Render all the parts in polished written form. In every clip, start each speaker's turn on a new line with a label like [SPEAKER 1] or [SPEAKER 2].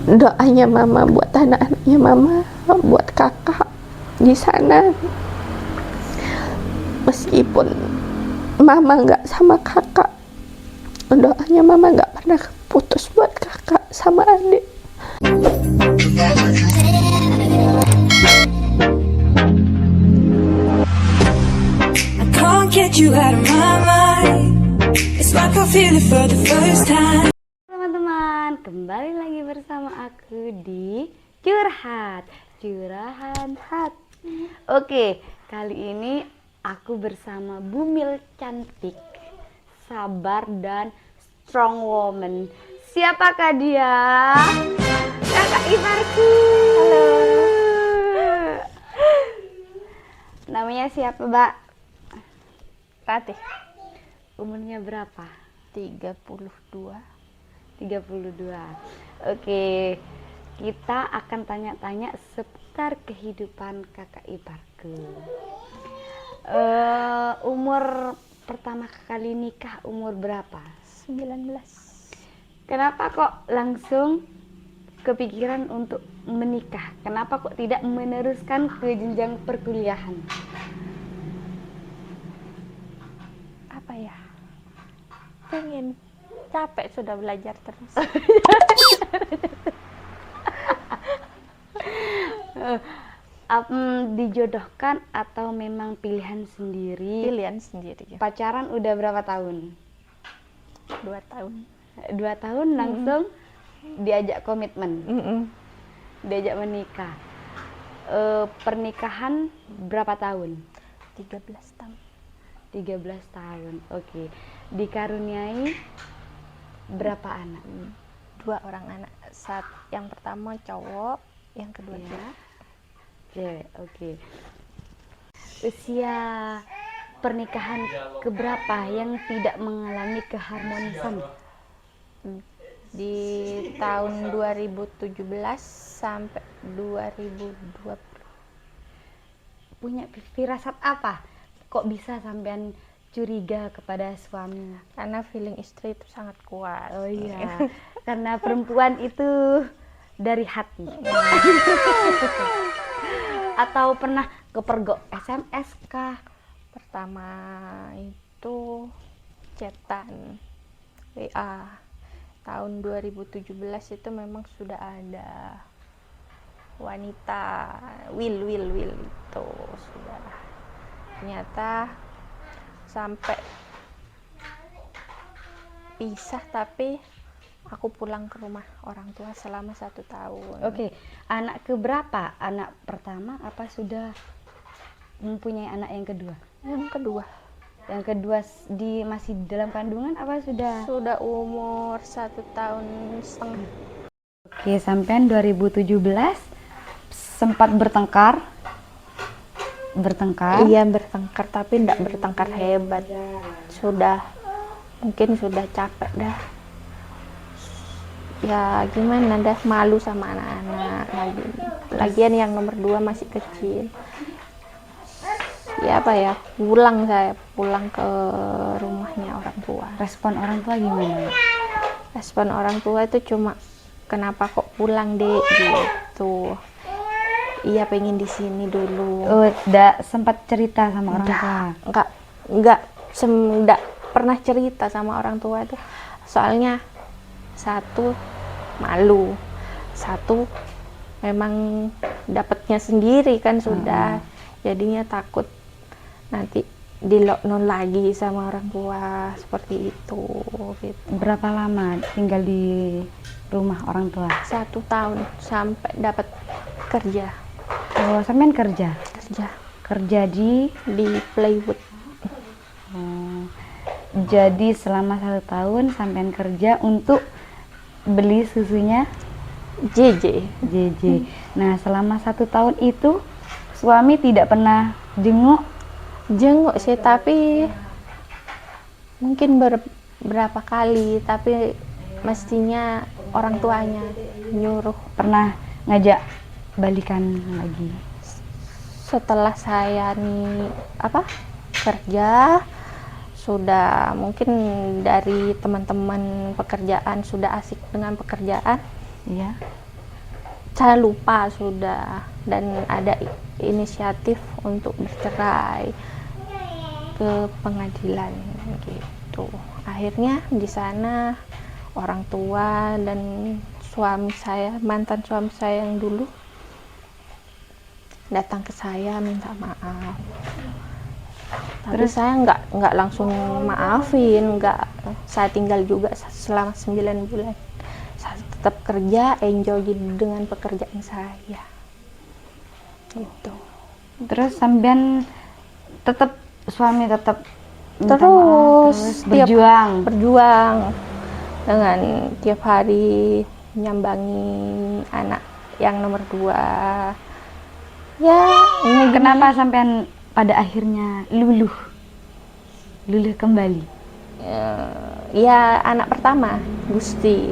[SPEAKER 1] doanya mama buat anak-anaknya mama, buat kakak di sana. Meskipun mama nggak sama kakak, doanya mama nggak pernah putus buat kakak sama adik.
[SPEAKER 2] I can't get you out of my mind. It's like I feel it for the first time.
[SPEAKER 3] Teman-teman, kembali lagi bersama aku di Curahan Hati. Oke, kali ini aku bersama Bumil cantik, sabar dan strong woman. Siapakah dia? Kakak iparku. Halo. Namanya siapa, Mbak?
[SPEAKER 4] Ratih.
[SPEAKER 3] Umurnya berapa?
[SPEAKER 4] 32.
[SPEAKER 3] Oke, kita akan tanya-tanya seputar kehidupan kakak iparku. Umur pertama kali nikah umur berapa?
[SPEAKER 4] 19.
[SPEAKER 3] Kenapa kok langsung kepikiran untuk menikah? Kenapa kok tidak meneruskan ke jenjang perkuliahan?
[SPEAKER 4] Apa ya? Pengen, capek sudah belajar terus.
[SPEAKER 3] Dijodohkan atau memang pilihan sendiri?
[SPEAKER 4] Pilihan sendiri.
[SPEAKER 3] Pacaran udah berapa tahun?
[SPEAKER 4] 2 tahun.
[SPEAKER 3] 2 tahun langsung diajak komitmen, diajak menikah. Pernikahan berapa tahun?
[SPEAKER 4] 13 tahun.
[SPEAKER 3] 13 tahun. Oke. Dikaruniai berapa anak?
[SPEAKER 4] 2 orang anak. Yang pertama cowok, yang kedua
[SPEAKER 3] Cewek. Oke. Usia pernikahan keberapa yang tidak mengalami keharmonisan?
[SPEAKER 4] di tahun 2017 sampai 2020.
[SPEAKER 3] Punya firasat apa? Kok bisa sampean curiga kepada suami?
[SPEAKER 4] Karena feeling istri itu sangat kuat.
[SPEAKER 3] Oh iya, karena perempuan itu dari hati. Atau pernah kepergok SMS kah?
[SPEAKER 4] Pertama itu chatan WA. Tahun 2017 itu memang sudah ada wanita Will itu sudah. Ternyata sampai pisah, tapi aku pulang ke rumah orang tua selama 1 tahun.
[SPEAKER 3] Oke, anak keberapa? Anak pertama apa sudah mempunyai anak yang kedua?
[SPEAKER 4] Yang kedua.
[SPEAKER 3] Yang kedua masih dalam kandungan apa sudah?
[SPEAKER 4] Sudah umur 1,5 tahun.
[SPEAKER 3] Oke, sampean 2017 sempat bertengkar.
[SPEAKER 4] Iya, bertengkar, tapi tidak bertengkar hebat. Mungkin sudah capek dah. Ya gimana dah, malu sama anak-anak lagi. Lagian yang nomor 2 masih kecil. Ya saya pulang ke rumahnya orang tua.
[SPEAKER 3] Respon orang tua gimana?
[SPEAKER 4] Respon orang tua itu cuma, kenapa kok pulang dek, gitu. Iya, pengen di sini dulu.
[SPEAKER 3] Oh, tidak sempat cerita sama orang tua?
[SPEAKER 4] Enggak pernah cerita sama orang tua itu. Soalnya satu malu, satu memang dapatnya sendiri kan sudah. Jadinya takut nanti di lockdown lagi sama orang tua seperti itu gitu.
[SPEAKER 3] Berapa lama tinggal di rumah orang tua?
[SPEAKER 4] 1 tahun sampai dapat kerja.
[SPEAKER 3] Oh, sampean kerja di
[SPEAKER 4] plywood.
[SPEAKER 3] Oh, jadi selama 1 tahun sampean kerja untuk beli susunya
[SPEAKER 4] JJ.
[SPEAKER 3] Nah, selama 1 tahun itu suami tidak pernah jenguk
[SPEAKER 4] sih, tapi mungkin berapa kali, tapi mestinya orang tuanya nyuruh.
[SPEAKER 3] Pernah ngajak balikan lagi?
[SPEAKER 4] Setelah saya kerja, sudah mungkin dari teman-teman pekerjaan sudah asik dengan pekerjaan,
[SPEAKER 3] Iya.
[SPEAKER 4] saya lupa sudah, dan ada inisiatif untuk bercerai ke pengadilan gitu. Akhirnya di sana orang tua dan suami saya, mantan suami saya yang dulu, datang ke saya minta maaf. Tapi saya nggak langsung maafin, saya tinggal juga selama 9 bulan. Saya tetap kerja, enjoy dengan pekerjaan saya. Gitu.
[SPEAKER 3] Terus sampean suami tetap minta
[SPEAKER 4] Terus,
[SPEAKER 3] maaf, terus
[SPEAKER 4] berjuang dengan tiap hari nyambangi anak yang nomor 2. Ya, ini
[SPEAKER 3] Kenapa sampean pada akhirnya luluh kembali?
[SPEAKER 4] ya anak pertama Gusti,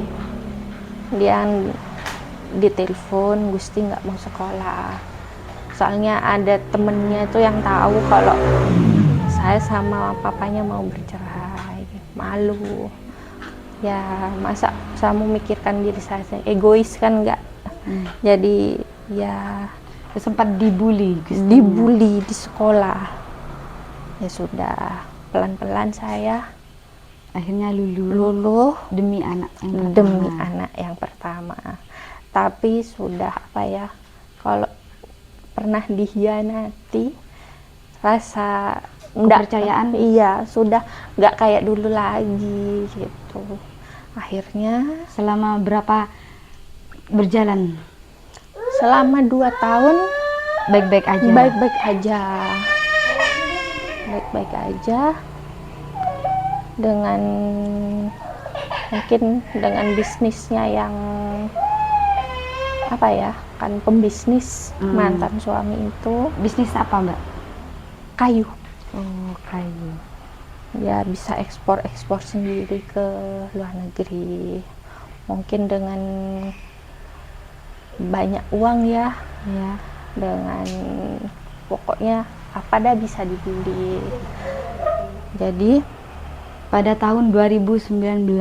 [SPEAKER 4] dia ditelepon Gusti nggak mau sekolah, soalnya ada temennya itu yang tahu kalau saya sama papanya mau bercerai. Malu ya, masa saya memikirkan diri saya egois kan, nggak. Jadi ya
[SPEAKER 3] Sempat dibully
[SPEAKER 4] di sekolah. Ya sudah, pelan-pelan saya
[SPEAKER 3] akhirnya
[SPEAKER 4] luluh
[SPEAKER 3] demi anak yang
[SPEAKER 4] demi anak yang pertama. Tapi sudah kalau pernah dikhianati, rasa
[SPEAKER 3] kepercayaan,
[SPEAKER 4] iya, sudah nggak kayak dulu lagi gitu. Akhirnya
[SPEAKER 3] selama berapa berjalan?
[SPEAKER 4] selama 2 tahun
[SPEAKER 3] Baik-baik aja.
[SPEAKER 4] Baik-baik aja dengan mungkin dengan bisnisnya yang kan pembisnis mantan suami itu.
[SPEAKER 3] Bisnis apa, Mbak?
[SPEAKER 4] Kayu.
[SPEAKER 3] Oh, kayu.
[SPEAKER 4] Ya bisa ekspor sendiri ke luar negeri. Mungkin dengan banyak uang ya, dengan pokoknya apa dah bisa dibeli. Jadi
[SPEAKER 3] pada tahun 2019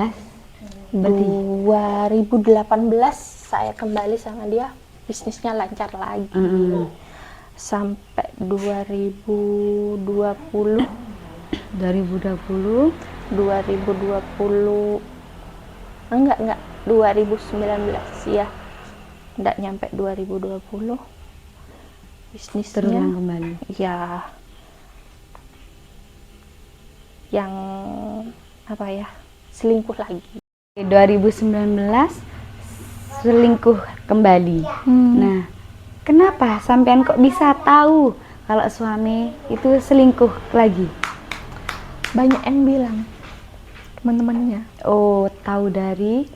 [SPEAKER 3] berarti
[SPEAKER 4] 2018 saya kembali sama dia, bisnisnya lancar lagi. Sampai 2020 enggak 2019 ya, enggak nyampe 2020 bisnisnya
[SPEAKER 3] terulang kembali.
[SPEAKER 4] Ya, yang selingkuh lagi.
[SPEAKER 3] 2019 selingkuh kembali. Nah, kenapa sampean kok bisa tahu kalau suami itu selingkuh lagi?
[SPEAKER 4] Banyak yang bilang, teman-temannya.
[SPEAKER 3] Oh, tahu dari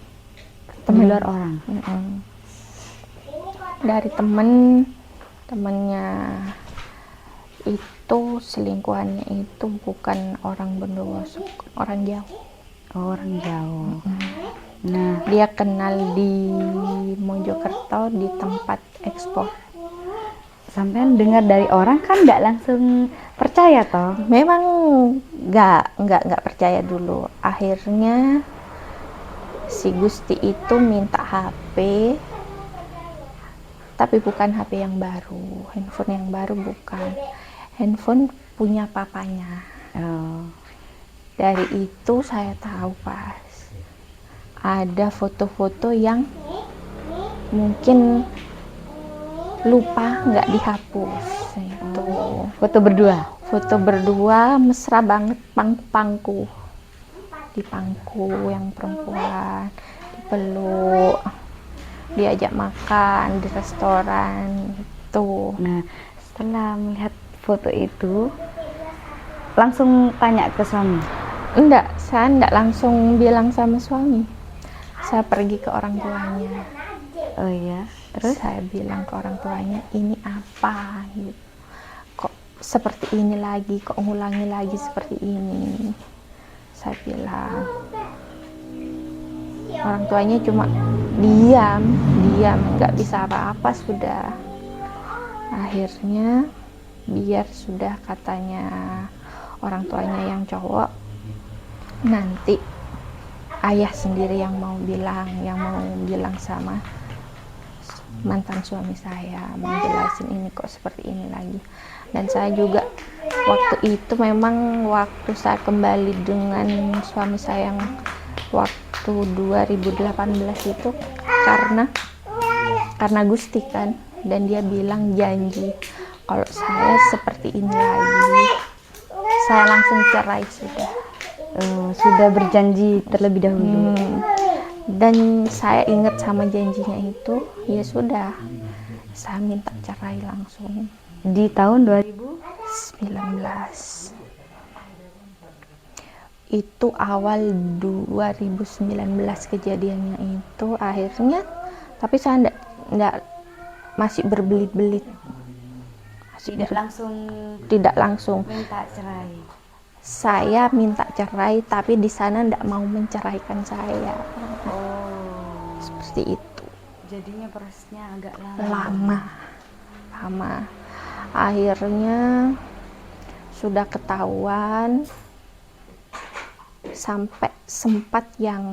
[SPEAKER 4] Temen.
[SPEAKER 3] luar orang.
[SPEAKER 4] Dari temennya itu, selingkuhannya itu bukan orang Bondowoso, orang Jawa.
[SPEAKER 3] Oh, orang Jawa. Nah,
[SPEAKER 4] Dia kenal di Mojokerto di tempat ekspor.
[SPEAKER 3] sampean dengar dari orang kan nggak langsung percaya toh?
[SPEAKER 4] Memang nggak percaya dulu. Akhirnya si Gusti itu minta HP, tapi bukan HP yang baru, handphone yang baru bukan, handphone punya papanya.
[SPEAKER 3] Oh.
[SPEAKER 4] Dari itu saya tahu pas ada foto-foto yang mungkin lupa nggak dihapus itu.
[SPEAKER 3] Foto berdua
[SPEAKER 4] Mesra banget, pangku di pangku yang perempuan, dipeluk, diajak makan di restoran itu.
[SPEAKER 3] Nah, setelah melihat foto itu langsung tanya ke suami?
[SPEAKER 4] Saya enggak langsung bilang sama suami. Saya pergi ke orang tuanya.
[SPEAKER 3] Oh iya, terus
[SPEAKER 4] Saya bilang ke orang tuanya, ini apa gitu. Kok seperti ini lagi, kok ngulangi lagi seperti ini. Saya bilang. Orang tuanya cuma diam, nggak bisa apa-apa sudah. Akhirnya biar sudah, katanya orang tuanya yang cowok, nanti ayah sendiri yang mau bilang sama mantan suami saya, menjelasin ini kok seperti ini lagi. Dan saya juga waktu itu memang waktu saya kembali dengan suami saya yang waktu 2018 itu karena Gusti kan, dan dia bilang janji kalau saya seperti ini lagi saya langsung cerai sudah.
[SPEAKER 3] Sudah berjanji terlebih dahulu.
[SPEAKER 4] Dan saya ingat sama janjinya itu, ya sudah, saya minta cerai langsung.
[SPEAKER 3] Di tahun 2000
[SPEAKER 4] 19 itu awal 2019 kejadiannya itu akhirnya, tapi saya enggak masih berbelit-belit, tidak langsung
[SPEAKER 3] minta cerai.
[SPEAKER 4] saya minta cerai, tapi di sana enggak mau menceraikan saya. Seperti itu.
[SPEAKER 3] Jadinya prosesnya agak
[SPEAKER 4] lama. Akhirnya sudah ketahuan, sampai sempat yang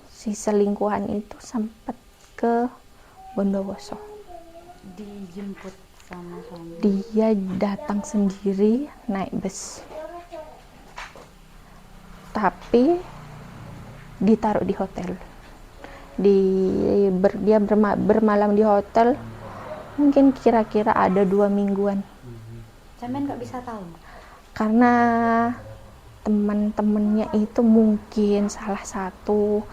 [SPEAKER 4] si selingkuhan itu sempat ke Bondowoso.
[SPEAKER 3] Dijemput sama suami.
[SPEAKER 4] Dia datang sendiri naik bus, tapi ditaruh di hotel. Dia bermalam di hotel mungkin kira-kira ada 2 mingguan.
[SPEAKER 3] Sampean nggak bisa tahu?
[SPEAKER 4] Karena teman-temannya itu mungkin salah satu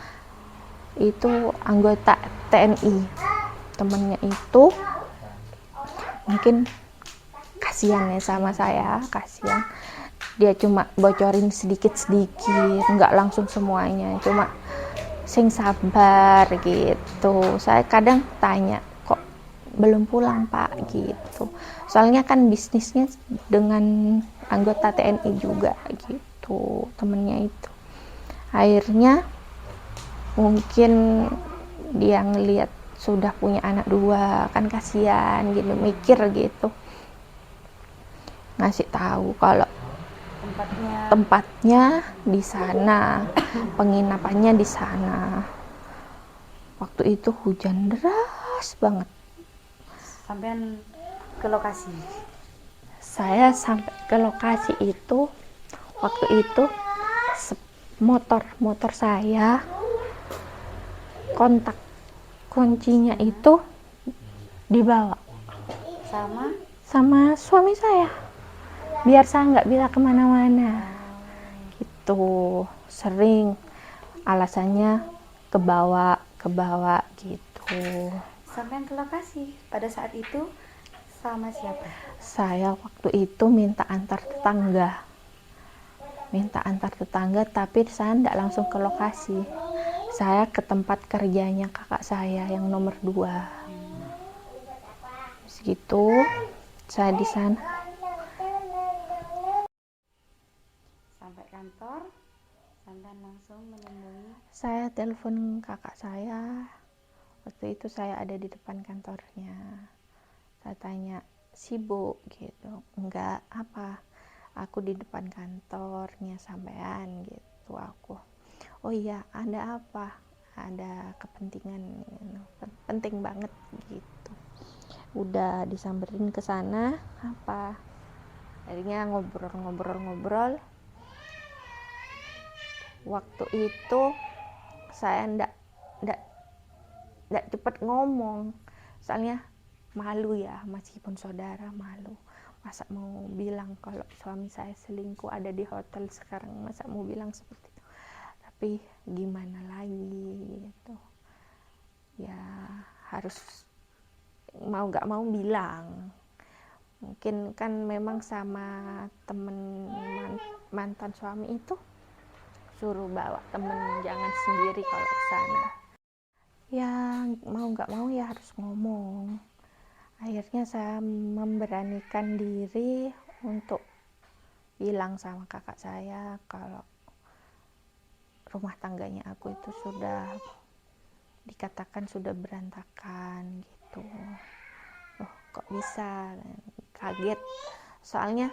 [SPEAKER 4] itu anggota TNI. Temannya itu mungkin kasihan ya sama saya, kasihan. Dia cuma bocorin sedikit-sedikit, nggak langsung semuanya, cuma sing sabar gitu. Saya kadang tanya, kok belum pulang Pak gitu. Soalnya kan bisnisnya dengan anggota TNI juga gitu, temennya itu. Akhirnya mungkin dia ngelihat sudah punya anak 2, kan kasihan gitu, mikir gitu. Ngasih tahu kalau tempatnya di sana, penginapannya di sana. Waktu itu hujan deras banget.
[SPEAKER 3] Sampean ke lokasi?
[SPEAKER 4] Saya sampai ke lokasi itu, waktu itu motor saya kontak kuncinya itu dibawa sama suami saya, biar saya nggak bisa kemana-mana gitu. Sering alasannya kebawa gitu.
[SPEAKER 3] Sampean ke lokasi pada saat itu sama siapa?
[SPEAKER 4] Saya waktu itu minta antar tetangga, tapi saya nggak langsung ke lokasi. Saya ke tempat kerjanya kakak saya yang nomor 2. Segitu saya di sana.
[SPEAKER 3] Sampai kantor, sampean langsung menemui.
[SPEAKER 4] Saya telepon kakak saya. Waktu itu saya ada di depan kantornya. Saya tanya, sibuk gitu? Enggak, apa? Aku di depan kantornya sampean gitu aku. Oh iya, ada apa? Ada kepentingan gitu. Penting banget gitu. Udah disamperin ke sana, apa? Akhirnya ngobrol. Waktu itu saya ndak cepet ngomong, soalnya malu ya, meskipun saudara malu. Masa mau bilang kalau suami saya selingkuh ada di hotel sekarang, masa mau bilang seperti itu. Tapi gimana lagi gitu. Ya harus mau gak mau bilang. Mungkin kan memang sama temen mantan suami itu suruh bawa temen, jangan sendiri kalau ke sana. Ya mau gak mau ya harus ngomong. Akhirnya saya memberanikan diri untuk bilang sama kakak saya kalau rumah tangganya aku itu sudah dikatakan sudah berantakan gitu. Oh kok bisa, kaget. Soalnya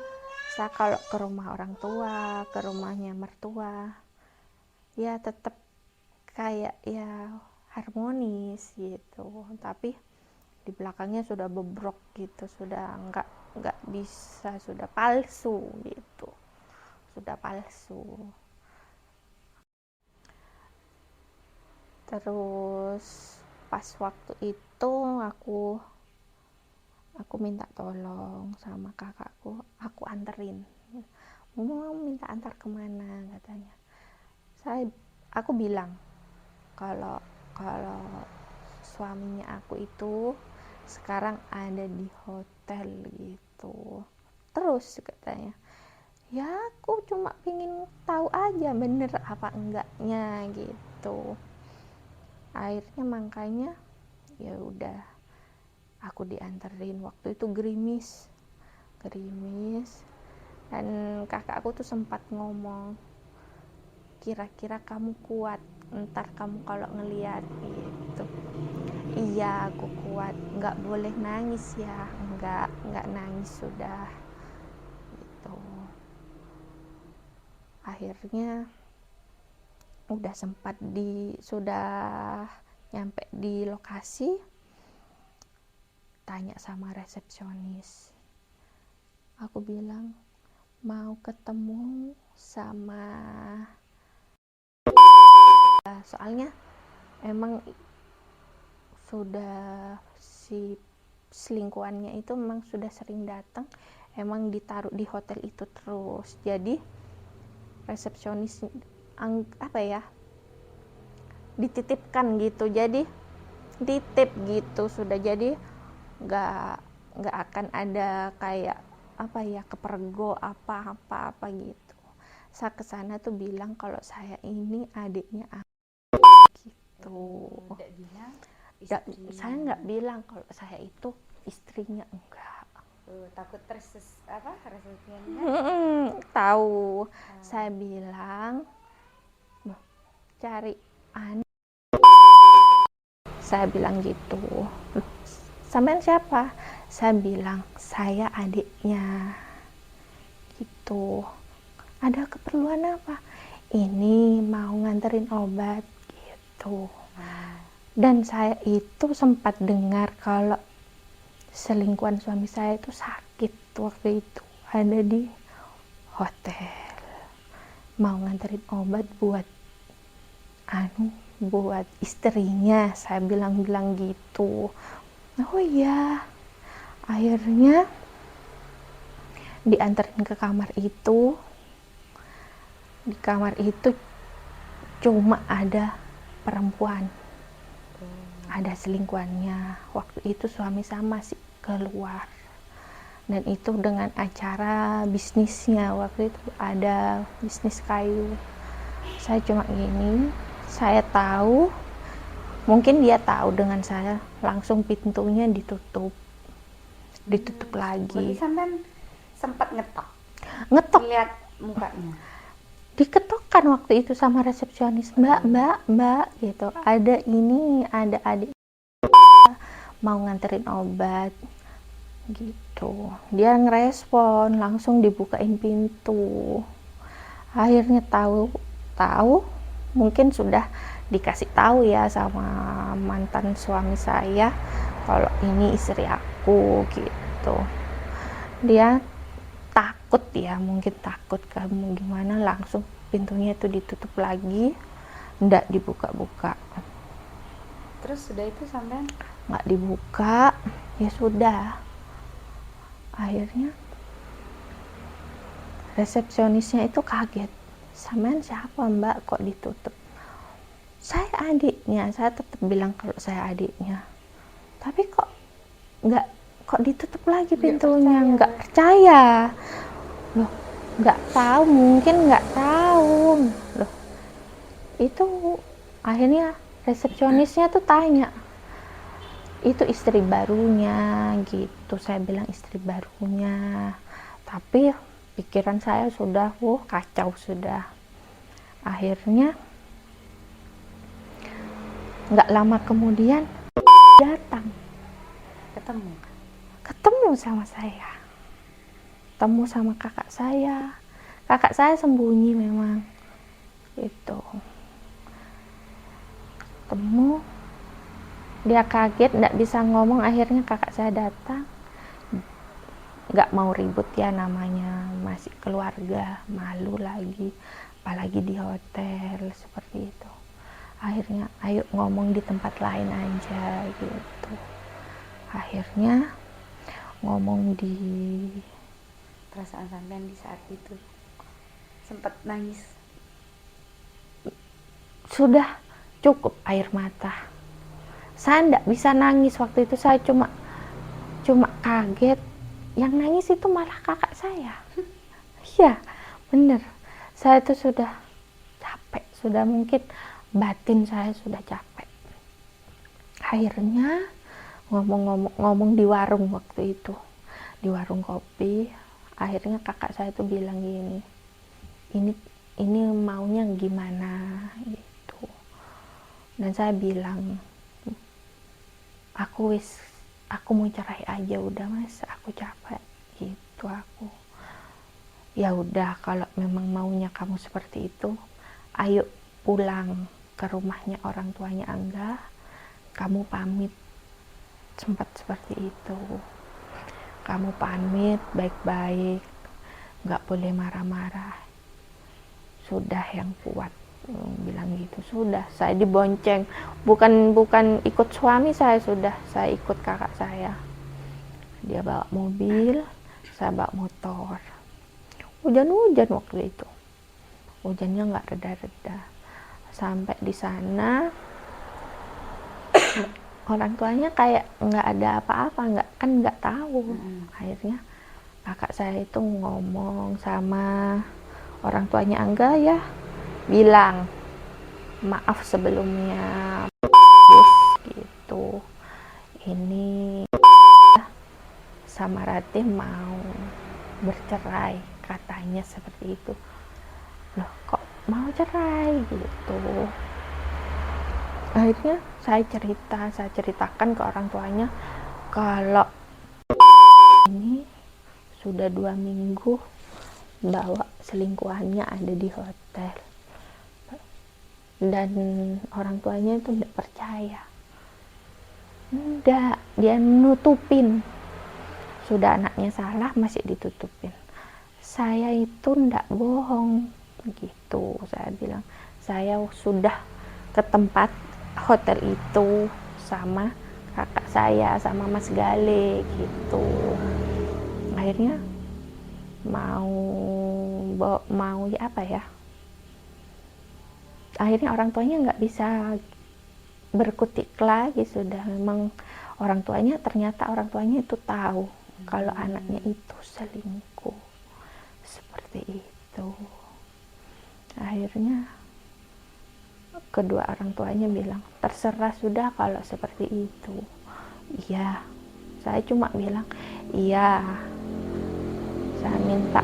[SPEAKER 4] saya kalau ke rumah orang tua, ke rumahnya mertua, ya tetap kayak ya harmonis gitu, tapi di belakangnya sudah bobrok gitu, sudah nggak bisa, sudah palsu gitu, sudah palsu. Terus pas waktu itu aku minta tolong sama kakakku, aku anterin. Mau minta antar kemana katanya. Aku bilang kalau suaminya aku itu sekarang ada di hotel gitu. Terus katanya, ya aku cuma pengen tahu aja bener apa enggaknya gitu. Akhirnya makanya ya udah aku dianterin. Waktu itu gerimis dan kakakku tuh sempat ngomong, kira-kira kamu kuat ntar kamu kalau ngeliat gitu. Iya aku kuat, nggak boleh nangis ya, nggak nangis sudah gitu. Akhirnya sudah nyampe di lokasi, tanya sama resepsionis, aku bilang mau ketemu sama, soalnya emang sudah si selingkuhannya itu memang sudah sering datang, emang ditaruh di hotel itu terus. Jadi resepsionis dititipkan gitu, jadi ditip gitu sudah, jadi nggak akan ada kayak kepergok apa gitu. Saya kesana tuh bilang kalau saya ini adiknya gitu. Saya nggak bilang kalau saya itu istrinya, enggak.
[SPEAKER 3] Takut resepsinya
[SPEAKER 4] Tahu. Saya bilang cari anak. Saya bilang gitu. Sampean siapa? Saya bilang saya adiknya gitu. Ada keperluan apa? Ini mau nganterin obat gitu. Dan saya itu sempat dengar kalau selingkuhan suami saya itu sakit waktu itu, ada di hotel, mau nganterin obat buat buat istrinya. Saya bilang gitu. Oh iya. Akhirnya dianterin ke kamar itu. Di kamar itu cuma ada perempuan, ada selingkuhannya. Waktu itu suami saya masih keluar, dan itu dengan acara bisnisnya. Waktu itu ada bisnis kayu. Saya cuma gini, saya tahu, mungkin dia tahu dengan saya, langsung pintunya ditutup lagi.
[SPEAKER 3] Berarti sampean sempat ngetok lihat mukanya,
[SPEAKER 4] diketokkan waktu itu sama resepsionis, mbak gitu, ada adik mau nganterin obat gitu. Dia ngerespon, langsung dibukain pintu. Akhirnya tahu mungkin sudah dikasih tahu ya sama mantan suami saya kalau ini istri aku gitu. Dia takut ya, mungkin takut kamu gimana, langsung pintunya itu ditutup lagi, ndak dibuka-buka.
[SPEAKER 3] terus sudah itu sampean
[SPEAKER 4] Nggak dibuka, ya sudah. Akhirnya resepsionisnya itu kaget, sampean siapa mbak kok ditutup? Saya adiknya. Saya tetap bilang kalau saya adiknya, tapi kok ditutup lagi pintunya, nggak percaya. Loh, nggak tahu, mungkin nggak tahu loh. Itu akhirnya resepsionisnya tuh tanya, itu istri barunya gitu. Saya bilang istri barunya, tapi pikiran saya sudah kacau sudah. Akhirnya nggak lama kemudian datang, ketemu sama saya, ketemu sama kakak saya sembunyi memang itu, ketemu Dia kaget, nggak bisa ngomong. Akhirnya kakak saya datang, nggak mau ribut ya, namanya masih keluarga, malu lagi, apalagi di hotel seperti itu. Akhirnya ayo ngomong di tempat lain aja gitu. Akhirnya ngomong di,
[SPEAKER 3] Perasaan sampean di saat itu sempat nangis?
[SPEAKER 4] sudah cukup air mata. Saya nggak bisa nangis waktu itu, saya cuma kaget. Yang nangis itu malah kakak saya. Iya, bener. Saya itu sudah capek, sudah mungkin batin saya sudah capek. Akhirnya ngomong di warung waktu itu, di warung kopi. Akhirnya kakak saya itu bilang gini, ini maunya gimana gitu. Dan saya bilang, aku mau cerai aja udah mas, aku capek gitu. Aku ya udah, kalau memang maunya kamu seperti itu, ayo pulang ke rumahnya orang tuanya Angga, kamu pamit. Sempat seperti itu, kamu pamit baik-baik, nggak boleh marah-marah, sudah yang kuat. Bilang gitu. Sudah, saya dibonceng, bukan ikut suami saya, saya ikut kakak saya. Dia bawa mobil, saya bawa motor. Hujan-hujan waktu itu, hujannya nggak reda-reda. Sampai di sana orang tuanya kayak nggak ada apa-apa, nggak tahu. Akhirnya kakak saya itu ngomong sama orang tuanya Angga ya, bilang maaf sebelumnya gitu, ini sama Ratih mau bercerai, katanya seperti itu. Loh kok mau cerai gitu. Akhirnya saya ceritakan ke orang tuanya kalau ini sudah 2 minggu bawa selingkuhannya ada di hotel. Dan orang tuanya itu tidak percaya, enggak, dia nutupin. Sudah anaknya salah masih ditutupin. Saya itu enggak bohong gitu. Saya bilang saya sudah ke tempat hotel itu sama kakak saya, sama Mas Gale gitu. Akhirnya mau ya apa ya, akhirnya orang tuanya nggak bisa berkutik lagi. Sudah memang ternyata orang tuanya itu tahu kalau anaknya itu selingkuh seperti itu. Akhirnya kedua orang tuanya bilang terserah sudah kalau seperti itu. Iya, saya cuma bilang iya, saya minta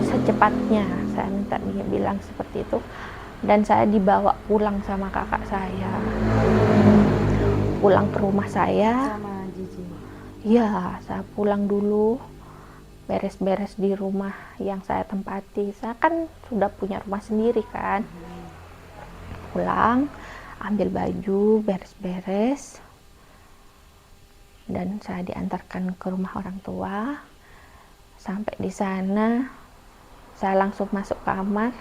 [SPEAKER 4] secepatnya, saya minta dia bilang seperti itu. Dan saya dibawa pulang sama kakak saya, pulang ke rumah saya
[SPEAKER 3] Sama Jiji?
[SPEAKER 4] ya. Saya pulang dulu, beres-beres di rumah yang saya tempati. Saya kan sudah punya rumah sendiri kan. Pulang, ambil baju, beres-beres, dan saya diantarkan ke rumah orang tua. Sampai di sana saya langsung masuk kamar,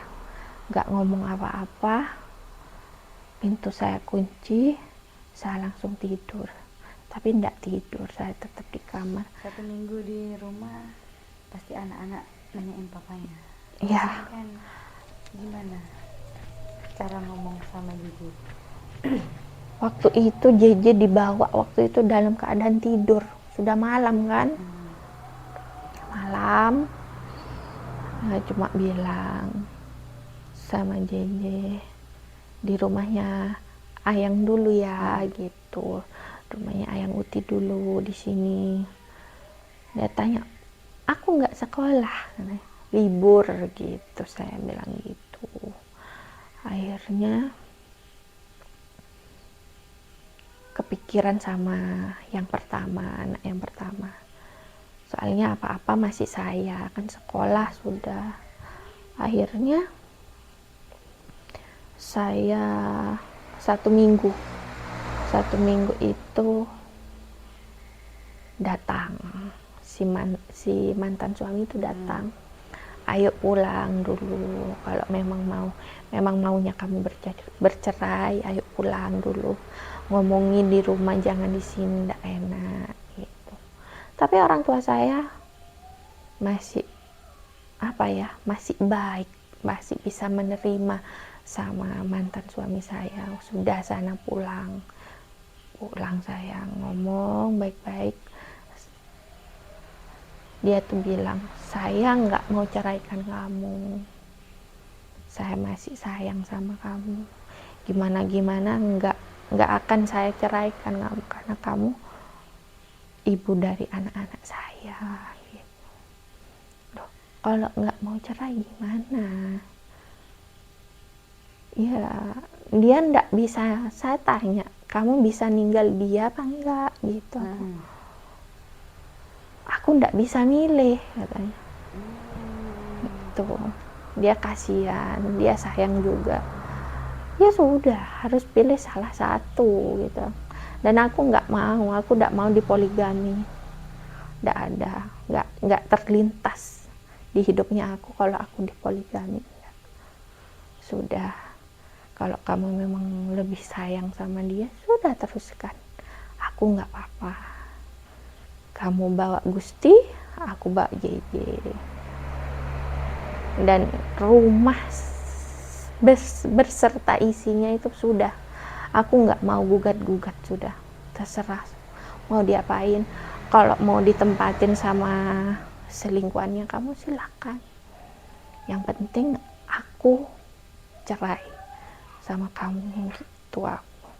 [SPEAKER 4] nggak ngomong apa-apa, pintu saya kunci, saya langsung tidur. Tapi nggak tidur, saya tetap di kamar.
[SPEAKER 3] 1 minggu di rumah pasti anak-anak nanyain papanya.
[SPEAKER 4] Ya,
[SPEAKER 3] Kan gimana cara ngomong sama Jiji?
[SPEAKER 4] waktu itu JJ dibawa waktu itu dalam keadaan tidur. Sudah malam kan, malam. Saya cuma bilang sama JJ, di rumahnya Ayang dulu ya gitu, rumahnya Ayang Uti dulu di sini. Dia tanya, aku nggak sekolah, libur gitu. Saya bilang gitu. Akhirnya kepikiran sama yang pertama, anak yang pertama. Soalnya apa-apa masih saya, kan sekolah sudah. Akhirnya saya 1 minggu 1 minggu itu datang si mantan suami itu datang, ayo pulang dulu, kalau memang maunya kamu bercerai, ayo pulang dulu, ngomongin di rumah, jangan di sini, nggak enak gitu. Tapi orang tua saya masih masih baik, masih bisa menerima sama mantan suami saya. Sudah sana pulang sayang, ngomong baik-baik. Dia tuh bilang, saya nggak mau ceraikan kamu, saya masih sayang sama kamu, gimana nggak akan saya ceraikan kamu karena kamu ibu dari anak-anak saya gitu. Loh, kalau nggak mau cerai gimana ya? Dia nggak bisa, saya tanya, kamu bisa ninggal dia apa enggak gitu. Aku nggak bisa milih katanya. Itu dia kasihan, dia sayang juga. Ya sudah, harus pilih salah satu gitu. Dan aku nggak mau dipoligami. Nggak terlintas di hidupnya aku kalau aku dipoligami. Sudah, kalau kamu memang lebih sayang sama dia, sudah teruskan. Aku nggak apa-apa. Kamu bawa Gusti, aku bawa JJ. Dan rumah berserta isinya itu sudah, aku nggak mau gugat-gugat, sudah terserah mau diapain. Kalau mau ditempatin sama selingkuhannya, kamu silakan. Yang penting aku cerai sama kamu gitu. Aku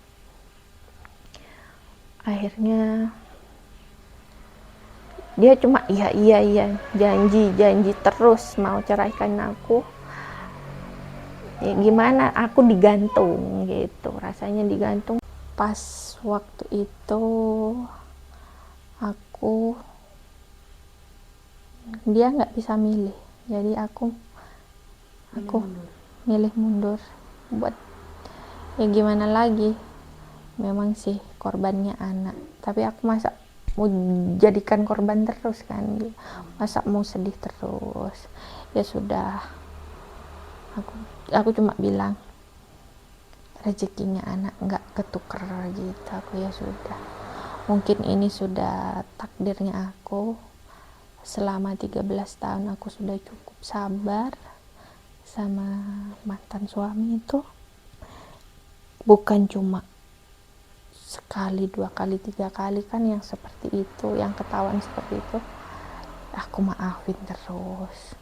[SPEAKER 4] akhirnya dia cuma iya janji terus mau ceraikan aku. Ya gimana, aku digantung gitu, rasanya digantung. Pas waktu itu dia nggak bisa milih, jadi aku milih mundur. Buat ya gimana lagi, memang sih korbannya anak, tapi aku masa mau jadikan korban terus kan, masa mau sedih terus. Ya sudah, aku cuma bilang rezekinya anak nggak ketuker gitu. Aku ya sudah, mungkin ini sudah takdirnya aku. Selama 13 tahun aku sudah cukup sabar sama mantan suami itu, bukan cuma sekali, 2 kali, 3 kali kan yang seperti itu, yang ketahuan seperti itu. Aku maafin terus.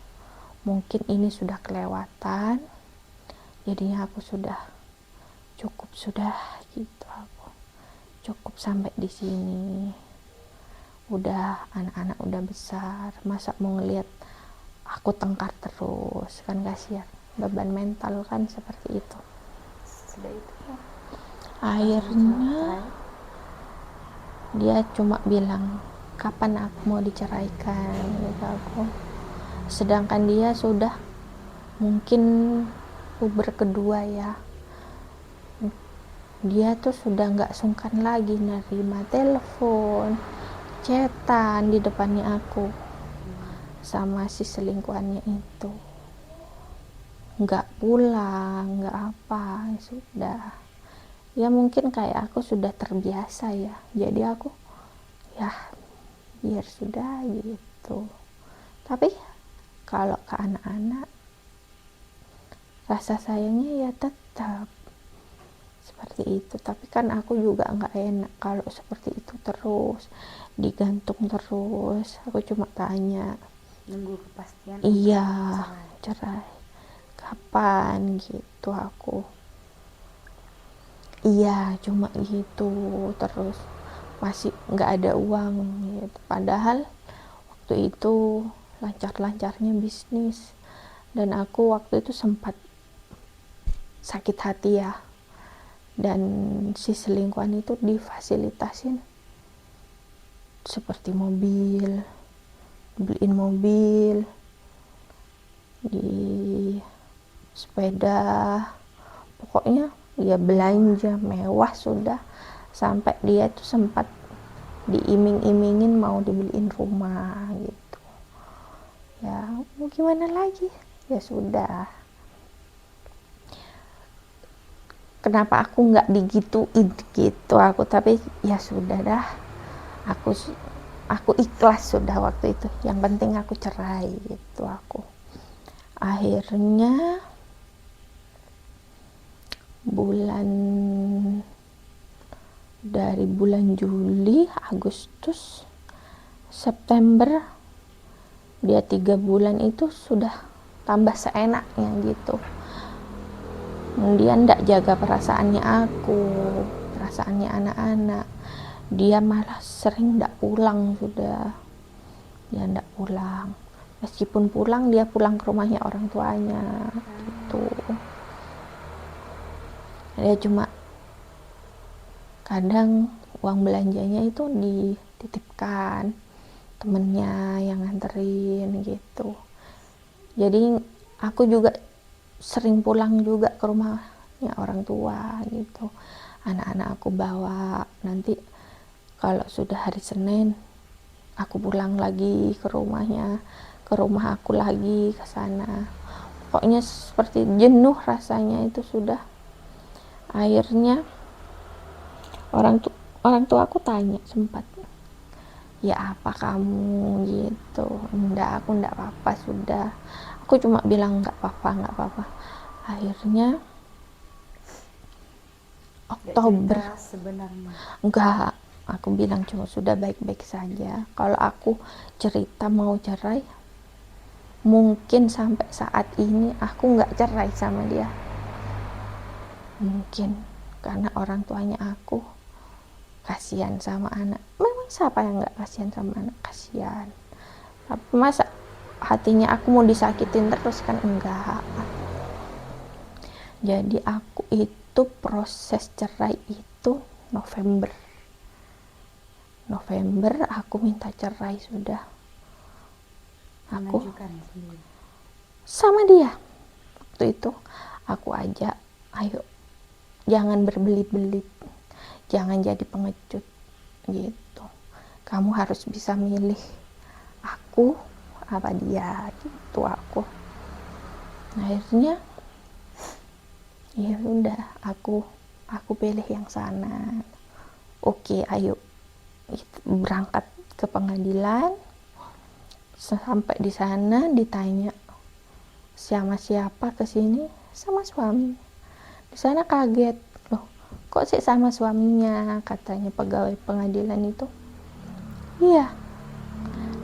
[SPEAKER 4] Mungkin ini sudah kelewatan, jadinya aku sudah cukup gitu. Aku cukup sampai di sini. Udah, anak-anak udah besar, masa mau ngelihat aku tengkar terus, kan kasihan, beban mental kan seperti itu.
[SPEAKER 3] Sudah itu
[SPEAKER 4] Akhirnya dia cuma bilang, kapan aku mau diceraikan gitu aku. Sedangkan dia sudah mungkin puber kedua ya, dia tuh sudah nggak sungkan lagi nerima telepon, chatan di depannya aku sama si selingkuhannya itu. Nggak pulang, nggak apa, sudah. Ya mungkin kayak aku sudah terbiasa ya, jadi aku ya biar sudah gitu. Tapi kalau ke anak-anak, rasa sayangnya ya tetap seperti itu. Tapi kan aku juga nggak enak kalau seperti itu terus, digantung terus. Aku cuma tanya,
[SPEAKER 3] nunggu kepastian.
[SPEAKER 4] iya, cerai kapan gitu. Aku iya cuma gitu terus, masih nggak ada uang gitu. Padahal waktu itu lancar-lancarnya bisnis, dan aku waktu itu sempat sakit hati ya. Dan si selingkuhan itu difasilitasin seperti mobil, beliin mobil, di sepeda, pokoknya ya belanja mewah sudah. sampai dia tuh sempat diiming-imingin mau dibeliin rumah gitu. Ya mau gimana lagi, ya sudah. Kenapa aku nggak digituin gitu aku, tapi ya sudah dah, aku ikhlas sudah waktu itu, yang penting aku cerai gitu. Aku akhirnya dari bulan Juli, Agustus, September, dia 3 bulan itu sudah tambah seenaknya gitu. Dia ndak jaga perasaannya aku, perasaannya anak-anak. Dia malah sering ndak pulang sudah. Dia ndak pulang. Meskipun pulang, dia pulang ke rumahnya orang tuanya gitu. Dia cuma kadang uang belanjanya itu dititipkan temennya yang nganterin gitu. Jadi aku juga sering pulang juga ke rumahnya orang tua gitu. Anak-anak aku bawa, nanti kalau sudah hari Senin aku pulang lagi ke rumahnya, ke rumah aku lagi ke sana. Pokoknya seperti jenuh rasanya itu sudah. Akhirnya orang tua aku tanya sempat, ya apa kamu gitu. Aku enggak apa-apa sudah. Aku cuma bilang enggak apa-apa. Akhirnya Oktober
[SPEAKER 3] sebenarnya.
[SPEAKER 4] enggak, aku bilang cuma sudah baik-baik saja. Kalau aku cerita mau cerai, mungkin sampai saat ini aku enggak cerai sama dia. Mungkin karena orang tuanya aku kasihan sama anak. Memang siapa yang enggak kasihan sama anak? Kasihan. Tapi masa hatinya aku mau disakitin terus, kan enggak. Jadi aku itu proses cerai itu November aku minta cerai sudah. Aku sama dia waktu itu aku ajak, ayo jangan berbelit-belit, jangan jadi pengecut gitu. Kamu harus bisa milih aku apa dia gitu. Aku akhirnya ya udah, aku pilih yang sana. Oke, ayo berangkat ke pengadilan. Sampai di sana ditanya sama siapa kesini, sama suami. Di sana kaget, loh kok sih sama suaminya, katanya pegawai pengadilan itu. Iya.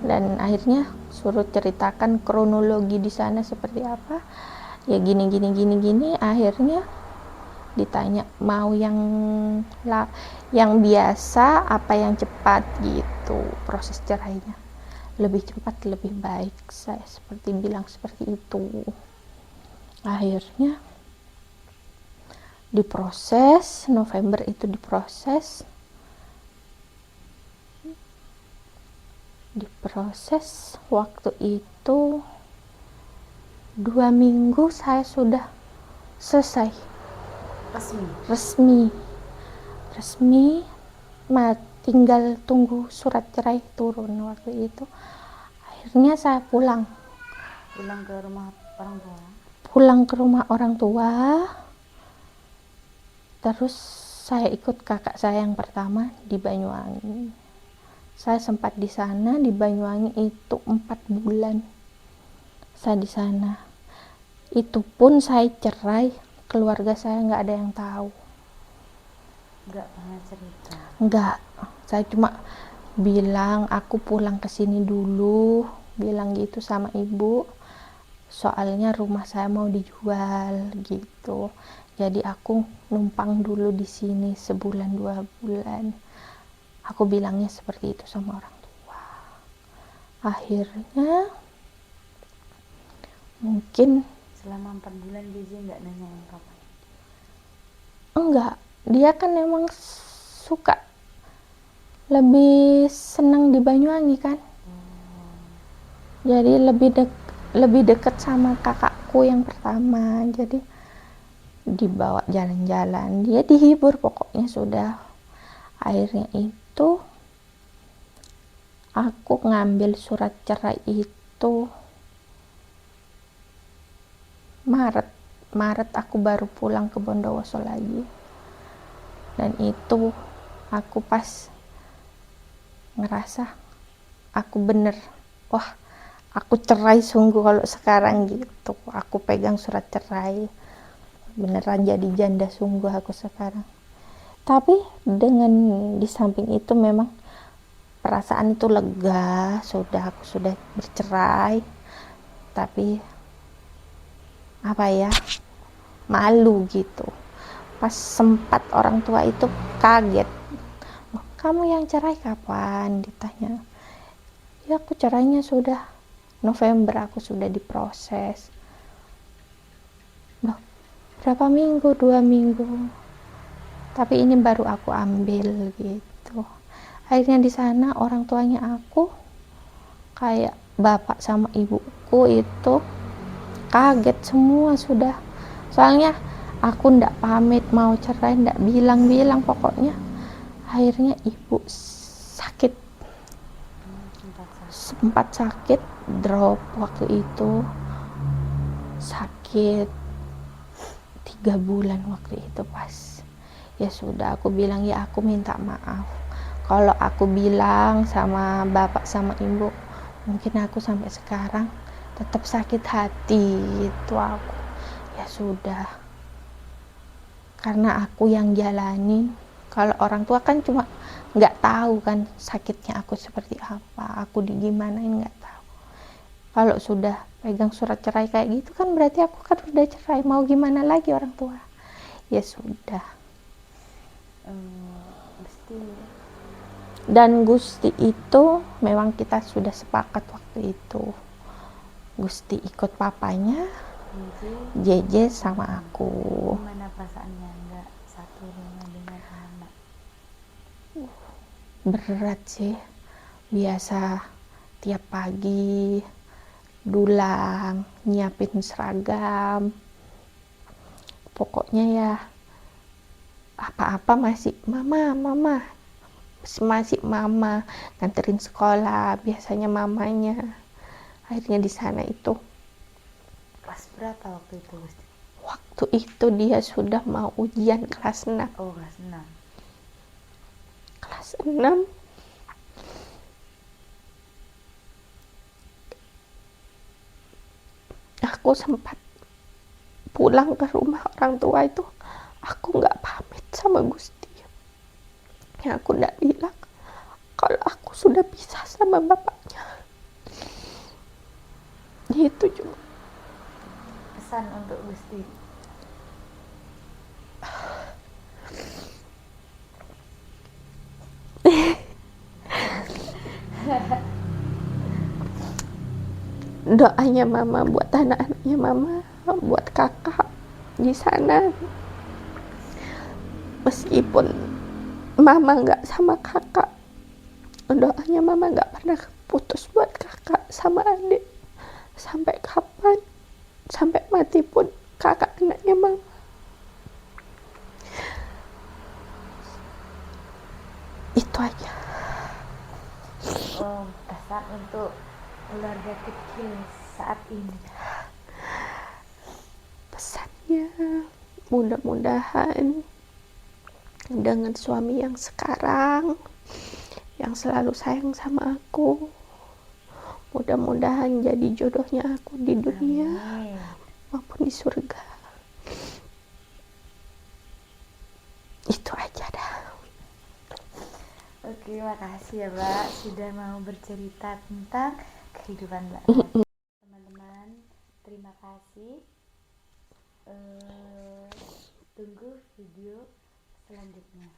[SPEAKER 4] Dan akhirnya suruh ceritakan kronologi di sana seperti apa. Ya gini. Akhirnya ditanya mau yang biasa apa yang cepat gitu. Proses cerainya lebih cepat lebih baik, saya seperti bilang seperti itu. Akhirnya diproses, November itu diproses waktu itu 2 minggu saya sudah selesai resmi. Tinggal tunggu surat cerai turun waktu itu. Akhirnya saya pulang
[SPEAKER 3] ke rumah orang tua.
[SPEAKER 4] Terus saya ikut kakak saya yang pertama di Banyuwangi. Saya sempat di sana di Banyuwangi itu 4 bulan. Saya di sana. Itu pun saya cerai, keluarga saya nggak ada yang tahu.
[SPEAKER 3] Nggak pernah cerita.
[SPEAKER 4] Nggak. Saya cuma bilang aku pulang ke sini dulu, bilang gitu sama ibu. Soalnya rumah saya mau dijual gitu. Jadi aku numpang dulu di sini sebulan 2 bulan. Aku bilangnya seperti itu sama orang tua. Akhirnya mungkin
[SPEAKER 3] selama 4 bulan Gizi nggak nanyain kapan?
[SPEAKER 4] Enggak, dia kan memang suka, lebih senang di Banyuwangi kan. Jadi lebih dekat sama kakakku yang pertama. Jadi dibawa jalan-jalan, dia dihibur pokoknya sudah. Akhirnya itu aku ngambil surat cerai itu Maret aku baru pulang ke Bondowoso lagi. Dan itu aku pas ngerasa aku bener, wah aku cerai sungguh kalau sekarang gitu. Aku pegang surat cerai, beneran jadi janda sungguh aku sekarang. Tapi dengan di samping itu memang perasaan itu lega, aku sudah bercerai. Tapi apa ya, malu gitu. Pas sempat orang tua itu kaget, kamu yang cerai kapan, ditanya. Ya aku cerainya sudah November, aku sudah diproses. Loh, berapa minggu? 2 minggu. Tapi ini baru aku ambil gitu. Akhirnya di sana orang tuanya aku, kayak bapak sama ibuku itu kaget semua sudah. Soalnya aku ndak pamit mau cerai, ndak bilang-bilang pokoknya. Akhirnya ibu sakit, sempat sakit, drop waktu itu, sakit 3 bulan waktu itu pas. Ya sudah, aku bilang ya aku minta maaf kalau aku bilang sama bapak sama ibu, mungkin aku sampai sekarang tetap sakit hati itu aku. Ya sudah, karena aku yang jalanin. Kalau orang tua kan cuma nggak tahu kan sakitnya aku seperti apa, aku digimanain nggak tahu. Kalau sudah pegang surat cerai kayak gitu kan berarti aku kan udah cerai, mau gimana lagi orang tua. Ya sudah. Dan Gusti itu memang kita sudah sepakat waktu itu. Gusti ikut papanya, JJ sama aku.
[SPEAKER 3] Gimana perasaannya nggak satu rumah dengan anak?
[SPEAKER 4] Berat sih. Biasa tiap pagi dulang, nyiapin seragam. Pokoknya ya apa-apa masih mama masih mama nganterin sekolah, biasanya mamanya. Akhirnya di sana itu
[SPEAKER 3] Kelas berapa waktu itu?
[SPEAKER 4] waktu itu dia sudah mau ujian kelas 6.
[SPEAKER 3] Oh, kelas 6.
[SPEAKER 4] Kelas 6 aku sempat pulang ke rumah orang tua itu, aku nggak pamit sama Gusti. Ya aku nggak bilang kalau aku sudah pisah sama bapaknya. Itu cuma
[SPEAKER 3] Pesan untuk Gusti.
[SPEAKER 1] Doanya mama buat anak-anaknya mama, buat kakak di sana. Meskipun mama nggak sama kakak, doanya mama nggak pernah putus buat kakak sama adik. Sampai kapan, sampai mati pun kakak anaknya mama. Itu aja.
[SPEAKER 3] Pesan untuk keluarga kecil saat ini.
[SPEAKER 1] Pesannya, mudah-mudahan dengan suami yang sekarang, yang selalu sayang sama aku, mudah-mudahan jadi jodohnya aku di dunia maupun di surga. Itu aja dah.
[SPEAKER 3] Oke, makasih ya Mbak sudah mau bercerita tentang kehidupan Mbak. Teman-teman, terima kasih. Tunggu video selanjutnya.